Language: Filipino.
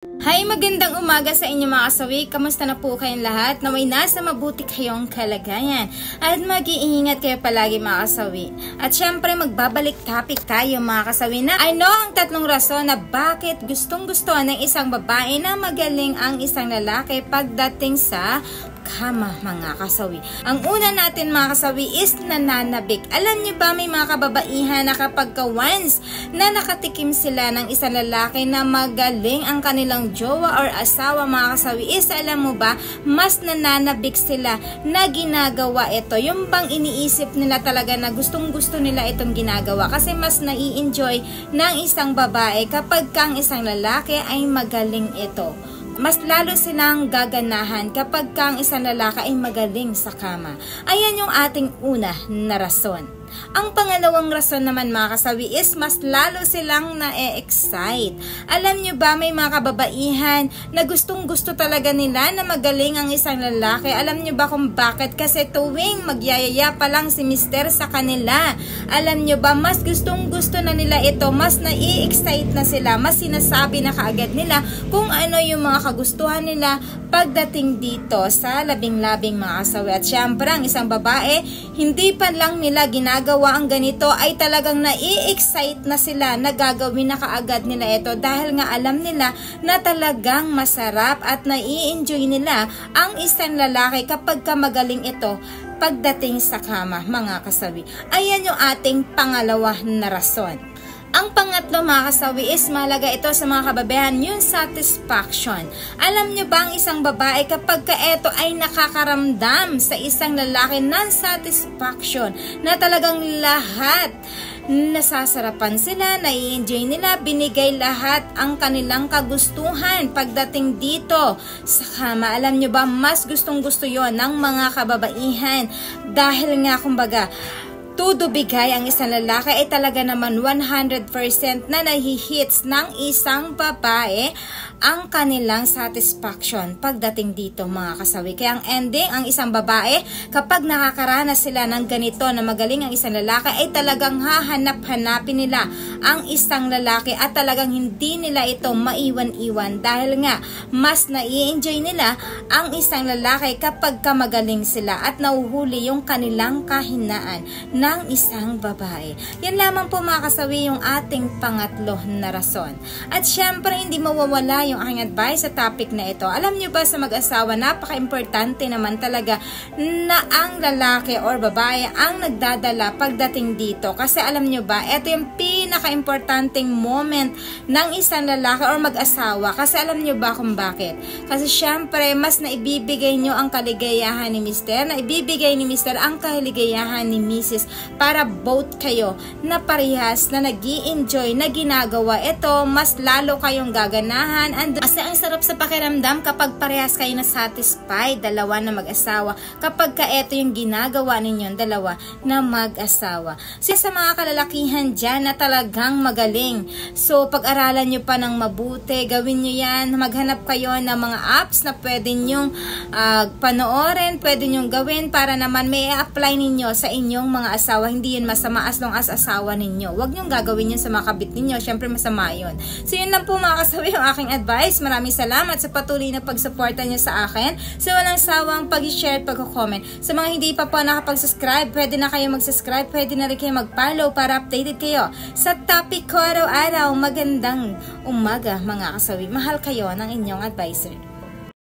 Hi, magandang umaga sa inyo mga kasawi. Kamusta na po kayong lahat? Naway nasa mabuti kayong kalagayan. At mag-iingat kayo palagi mga kasawi. At syempre magbabalik topic tayo mga kasawi na I know ang tatlong rason na bakit gustong-gusto ng isang babae na magaling ang isang lalaki pagdating sa kama mga kasawi. Ang una natin mga kasawi is nananabik. Alam niyo ba may mga kababaihan na kapag once na nakatikim sila ng isang lalaki na magaling ang kanilang jowa or asawa mga kasawi is alam mo ba mas nananabik sila na ginagawa ito. Yung bang iniisip nila talaga na gustong gusto nila itong ginagawa kasi mas nai-enjoy ng isang babae kapag kang isang lalaki ay magaling ito. Mas lalo silang gaganahan kapag kang isang lalaki ay magaling sa kama. Ayan yung ating una na rason. Ang pangalawang rason naman mga kasawi is mas lalo silang na-excite. Alam nyo ba may mga kababaihan na gustong gusto talaga nila na magaling ang isang lalaki. Alam nyo ba kung bakit? Kasi tuwing magyayaya pa lang si mister sa kanila. Alam nyo ba mas gustong gusto na nila ito. Mas na-excite na sila. Mas sinasabi na kaagad nila kung ano yung mga kagustuhan nila pagdating dito sa labing-labing mga kasawi. At syempre ang isang babae hindi pa lang nila ginagawa ang ganito ay talagang nai-excite na sila na gagawin na kaagad nila ito dahil nga alam nila na talagang masarap at nai-enjoy nila ang isang lalaki kapag magaling ito pagdating sa kama mga kasawi. Ayan yung ating pangalawa na rason. Ang pangatlo mga kasawi is mahalaga ito sa mga kababayan, yung satisfaction. Alam nyo ba ang isang babae kapag ito ay nakakaramdam sa isang lalaki ng satisfaction na talagang lahat nasasarapan sila, nai-enjoy nila, binigay lahat ang kanilang kagustuhan pagdating dito sa kama. Alam nyo ba mas gustong gusto yon ng mga kababaihan dahil nga kumbaga todo bigay ang isang lalaki ay talaga naman 100% na nahihits ng isang babae ang kanilang satisfaction pagdating dito mga kasawi. Kaya ang ending, ang isang babae kapag nakakaranas sila ng ganito na magaling ang isang lalaki ay talagang hahanap-hanapin nila ang isang lalaki at talagang hindi nila ito maiwan-iwan dahil nga mas nai-enjoy nila ang isang lalaki kapag magaling sila at nauhuli yung kanilang kahinaan ng isang babae. Yan lamang po mga kasawi yung ating pangatlo na rason. At syempre hindi mawawala yung aking advice sa topic na ito. Alam nyo ba sa mag-asawa napaka-importante naman talaga na ang lalaki or babae ang nagdadala pagdating dito. Kasi alam nyo ba ito yung pinaka-importanting moment ng isang lalaki or mag-asawa. Kasi alam nyo ba kung bakit? Kasi syempre mas naibibigay nyo ang kaligayahan ni Mr. na ibibigay ni Mr. ang kaligayahan ni Mrs. para both kayo na parehas na nag-i-enjoy na ginagawa ito, mas lalo kayong gaganahan. Kasi ang sarap sa pakiramdam kapag parehas kayo na satisfied, dalawa na mag-asawa, kapag ito yung ginagawa ninyong dalawa na mag-asawa. So sa mga kalalakihan dyan na talagang magaling, so pag-aralan nyo pa ng mabuti, gawin nyo yan, maghanap kayo ng mga apps na pwede nyong panoorin, pwede nyong gawin para naman may apply ninyo sa inyong mga asawa. Hindi yun masama as long as asawa ninyo. Huwag nyong gagawin yun sa mga kabit ninyo, syempre masama yun. So yun lang po mga kasawi yung aking advice. Maraming salamat sa patuloy na pagsuporta nyo sa akin. So walang sawang pag-share, pag-comment. Sa mga hindi pa po nakapag-subscribe, pwede na kayo mag-subscribe, pwede na rin kayo mag-follow para updated kayo sa topic ko araw-araw. Magandang umaga mga kasawi. Mahal kayo ng inyong advisor.